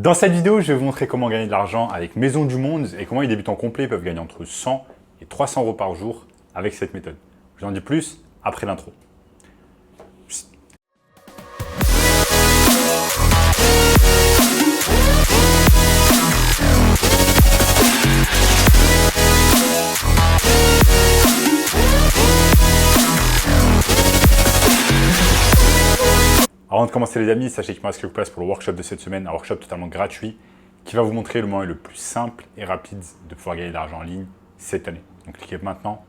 Dans cette vidéo, je vais vous montrer comment gagner de l'argent avec Maison du Monde et comment les débutants complets peuvent gagner entre 100 et 300 euros par jour avec cette méthode. Je vous en dis plus après l'intro. Avant de commencer les amis, sachez qu'il me reste quelques places pour le workshop de cette semaine, un workshop totalement gratuit qui va vous montrer le moyen le plus simple et rapide de pouvoir gagner de l'argent en ligne cette année. Donc cliquez maintenant.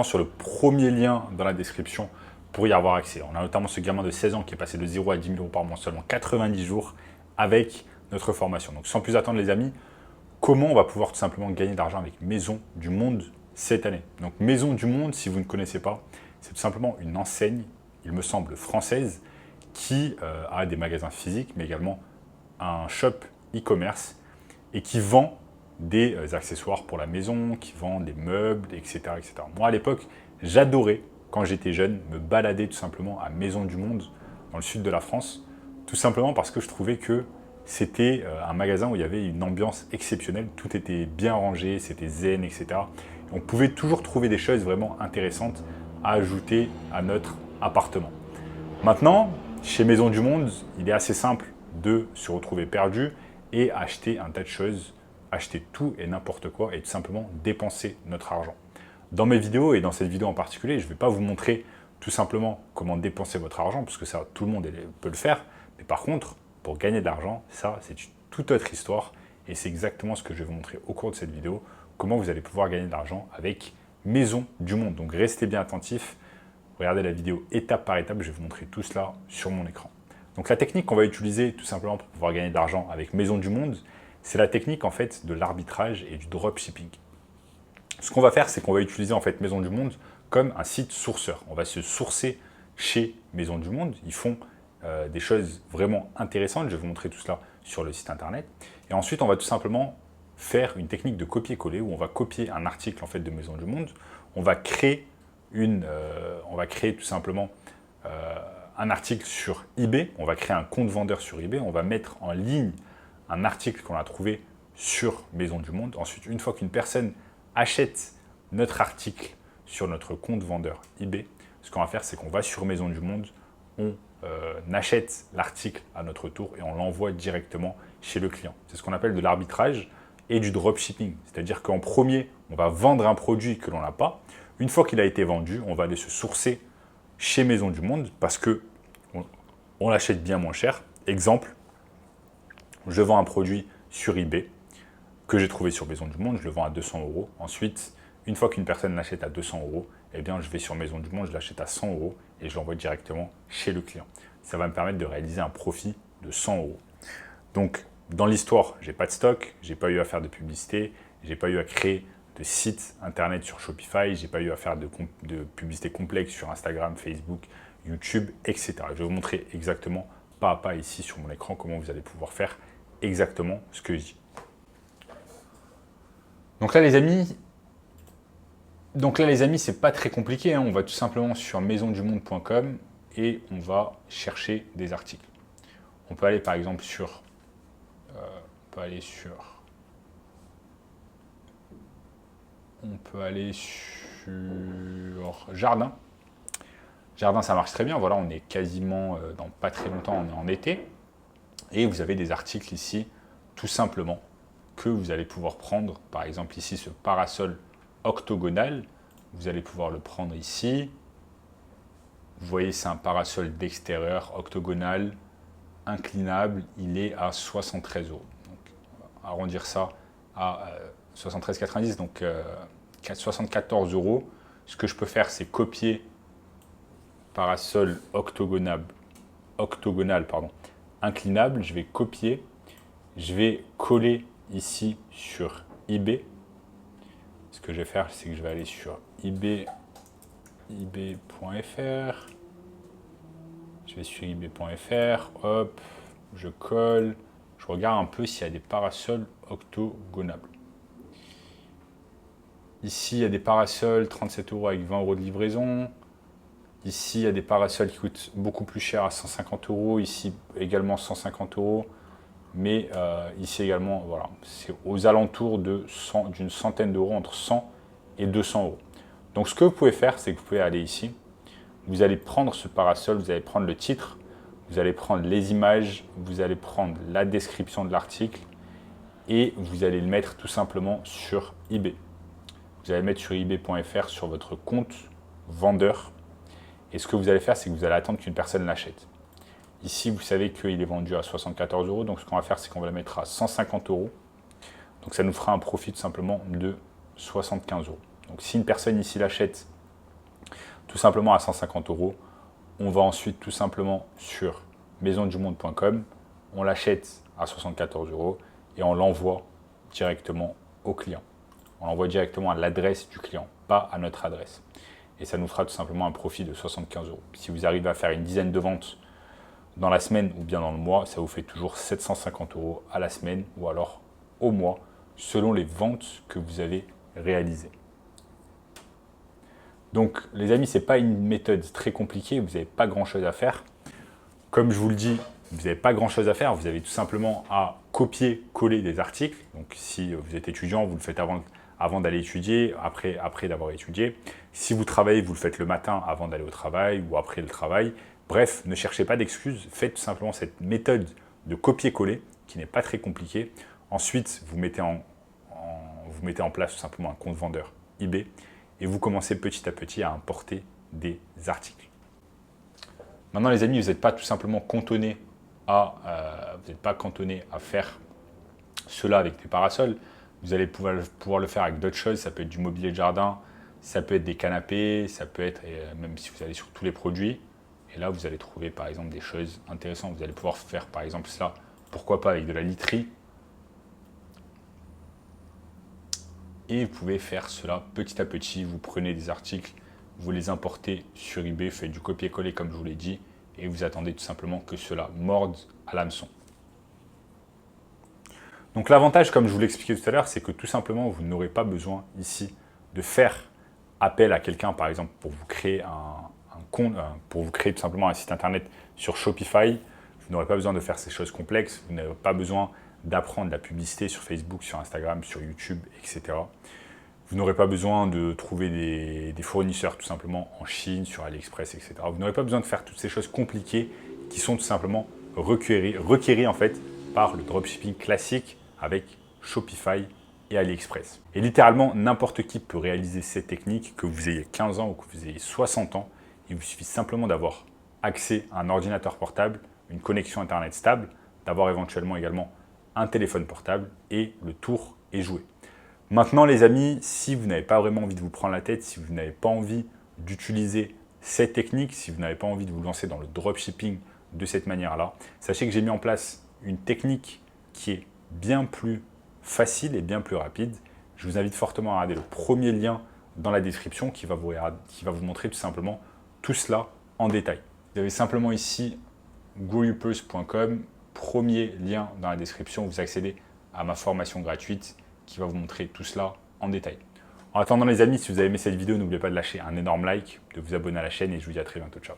Sur le premier lien dans la description pour y avoir accès. On a notamment ce gamin de 16 ans qui est passé de 0 à 10 000 euros par mois en seulement 90 jours avec notre formation. Donc sans plus attendre les amis, comment on va pouvoir tout simplement gagner de l'argent avec Maison du Monde cette année. Donc Maison du Monde, si vous ne connaissez pas, c'est tout simplement une enseigne, il me semble française, qui a des magasins physiques, mais également un shop e-commerce et qui vend des accessoires pour la maison, qui vend des meubles, etc. etc. Moi, à l'époque, j'adorais, quand j'étais jeune, me balader tout simplement à Maison du Monde, dans le sud de la France, tout simplement parce que je trouvais que c'était un magasin où il y avait une ambiance exceptionnelle, tout était bien rangé, c'était zen, etc. Et on pouvait toujours trouver des choses vraiment intéressantes à ajouter à notre appartement. Maintenant, chez Maison du Monde, il est assez simple de se retrouver perdu et acheter un tas de choses, acheter tout et n'importe quoi et tout simplement dépenser notre argent. Dans mes vidéos et dans cette vidéo en particulier, je ne vais pas vous montrer tout simplement comment dépenser votre argent, parce que ça, tout le monde peut le faire. Mais par contre, pour gagner de l'argent, ça, c'est une toute autre histoire et c'est exactement ce que je vais vous montrer au cours de cette vidéo, comment vous allez pouvoir gagner de l'argent avec Maison du Monde. Donc restez bien attentifs. Regardez la vidéo étape par étape, je vais vous montrer tout cela sur mon écran. Donc la technique qu'on va utiliser tout simplement pour pouvoir gagner de l'argent avec Maison du Monde, c'est la technique en fait de l'arbitrage et du dropshipping. Ce qu'on va faire, c'est qu'on va utiliser en fait Maison du Monde comme un site sourceur. On va se sourcer chez Maison du Monde. Ils font des choses vraiment intéressantes. Je vais vous montrer tout cela sur le site internet. Et ensuite, on va tout simplement faire une technique de copier-coller où on va copier un article en fait de Maison du Monde. On va créer tout simplement un article sur eBay. On va créer un compte vendeur sur eBay. On va mettre en ligne un article qu'on a trouvé sur Maison du Monde. Ensuite, une fois qu'une personne achète notre article sur notre compte vendeur eBay, ce qu'on va faire, c'est qu'on va sur Maison du Monde, on achète l'article à notre tour et on l'envoie directement chez le client. C'est ce qu'on appelle de l'arbitrage et du dropshipping. C'est-à-dire qu'en premier, on va vendre un produit que l'on n'a pas. Une fois qu'il a été vendu, on va aller se sourcer chez Maison du Monde parce qu'on l'achète bien moins cher. Exemple, je vends un produit sur eBay que j'ai trouvé sur Maison du Monde, je le vends à 200 euros. Ensuite, une fois qu'une personne l'achète à 200 euros, eh bien, je vais sur Maison du Monde, je l'achète à 100 euros et je l'envoie directement chez le client. Ça va me permettre de réaliser un profit de 100 euros. Donc, dans l'histoire, je n'ai pas de stock, je n'ai pas eu à faire de publicité, je n'ai pas eu à créer de site internet sur Shopify, je n'ai pas eu à faire de publicité complexe sur Instagram, Facebook, YouTube, etc. Je vais vous montrer exactement pas à pas ici sur mon écran comment vous allez pouvoir faire exactement ce que je dis. Donc là les amis, c'est pas très compliqué, hein. On va tout simplement sur maisondumonde.com et on va chercher des articles. On peut aller par exemple sur Jardin. Jardin, ça marche très bien. Voilà, on est quasiment dans pas très longtemps, on est en été. Et vous avez des articles ici, tout simplement, que vous allez pouvoir prendre. Par exemple, ici, ce parasol octogonal. Vous allez pouvoir le prendre ici. Vous voyez, c'est un parasol d'extérieur octogonal, inclinable. Il est à 73 euros. Donc, on va arrondir ça à 73,90, donc 74 euros. Ce que je peux faire, c'est copier parasol octogonal, inclinable. Je vais copier, je vais coller ici sur eBay. Ce que je vais faire, c'est que je vais aller sur ebay.fr. Je vais sur ebay.fr, hop, je colle, je regarde un peu s'il y a des parasols octogonables. Ici, il y a des parasols, 37 euros avec 20 euros de livraison. Ici, il y a des parasols qui coûtent beaucoup plus cher à 150 euros. Ici, également 150 euros. Mais ici également, voilà, c'est aux alentours d'une centaine d'euros, entre 100 et 200 euros. Donc, ce que vous pouvez faire, c'est que vous pouvez aller ici. Vous allez prendre ce parasol, vous allez prendre le titre, vous allez prendre les images, vous allez prendre la description de l'article et vous allez le mettre tout simplement sur eBay. Vous allez le mettre sur ebay.fr sur votre compte vendeur. Et ce que vous allez faire, c'est que vous allez attendre qu'une personne l'achète. Ici, vous savez qu'il est vendu à 74 euros. Donc, ce qu'on va faire, c'est qu'on va le mettre à 150 euros. Donc, ça nous fera un profit tout simplement de 75 euros. Donc, si une personne ici l'achète tout simplement à 150 euros, on va ensuite tout simplement sur maisondumonde.com, on l'achète à 74 euros et on l'envoie directement au client. On l'envoie directement à l'adresse du client, pas à notre adresse. Et ça nous fera tout simplement un profit de 75 euros. Si vous arrivez à faire une dizaine de ventes dans la semaine ou bien dans le mois, ça vous fait toujours 750 euros à la semaine ou alors au mois, selon les ventes que vous avez réalisées. Donc les amis, ce n'est pas une méthode très compliquée, vous n'avez pas grand chose à faire. Comme je vous le dis, vous n'avez pas grand chose à faire, vous avez tout simplement à copier-coller des articles. Donc si vous êtes étudiant, vous le faites avant d'aller étudier, après d'avoir étudié. Si vous travaillez, vous le faites le matin avant d'aller au travail ou après le travail. Bref, ne cherchez pas d'excuses, faites tout simplement cette méthode de copier-coller qui n'est pas très compliquée. Ensuite, vous mettez en place tout simplement un compte vendeur eBay et vous commencez petit à petit à importer des articles. Maintenant les amis, vous n'êtes pas tout simplement cantonné à faire cela avec des parasols. Vous allez pouvoir le faire avec d'autres choses. Ça peut être du mobilier de jardin, ça peut être des canapés, ça peut être, même si vous allez sur tous les produits. Et là, vous allez trouver par exemple des choses intéressantes. Vous allez pouvoir faire par exemple cela, pourquoi pas avec de la literie. Et vous pouvez faire cela petit à petit. Vous prenez des articles, vous les importez sur eBay, faites du copier-coller comme je vous l'ai dit, et vous attendez tout simplement que cela morde à l'hameçon. Donc l'avantage, comme je vous l'expliquais tout à l'heure, c'est que tout simplement, vous n'aurez pas besoin ici de faire appel à quelqu'un, par exemple, pour vous créer un compte, pour vous créer tout simplement un site internet sur Shopify. Vous n'aurez pas besoin de faire ces choses complexes, vous n'avez pas besoin d'apprendre la publicité sur Facebook, sur Instagram, sur YouTube, etc. Vous n'aurez pas besoin de trouver des fournisseurs tout simplement en Chine, sur AliExpress, etc. Vous n'aurez pas besoin de faire toutes ces choses compliquées qui sont tout simplement requéries en fait par le dropshipping classique avec Shopify et AliExpress. Et littéralement, n'importe qui peut réaliser ces techniques, que vous ayez 15 ans ou que vous ayez 60 ans. Il vous suffit simplement d'avoir accès à un ordinateur portable, une connexion Internet stable, d'avoir éventuellement également un téléphone portable et le tour est joué. Maintenant les amis, si vous n'avez pas vraiment envie de vous prendre la tête, si vous n'avez pas envie d'utiliser cette technique, si vous n'avez pas envie de vous lancer dans le dropshipping de cette manière-là, sachez que j'ai mis en place une technique qui est bien plus facile et bien plus rapide. Je vous invite fortement à regarder le premier lien dans la description qui va vous montrer tout simplement tout cela en détail. Vous avez simplement ici growyourpurse.com, premier lien dans la description, vous accédez à ma formation gratuite qui va vous montrer tout cela en détail. En attendant les amis, si vous avez aimé cette vidéo, n'oubliez pas de lâcher un énorme like, de vous abonner à la chaîne et je vous dis à très bientôt. Ciao.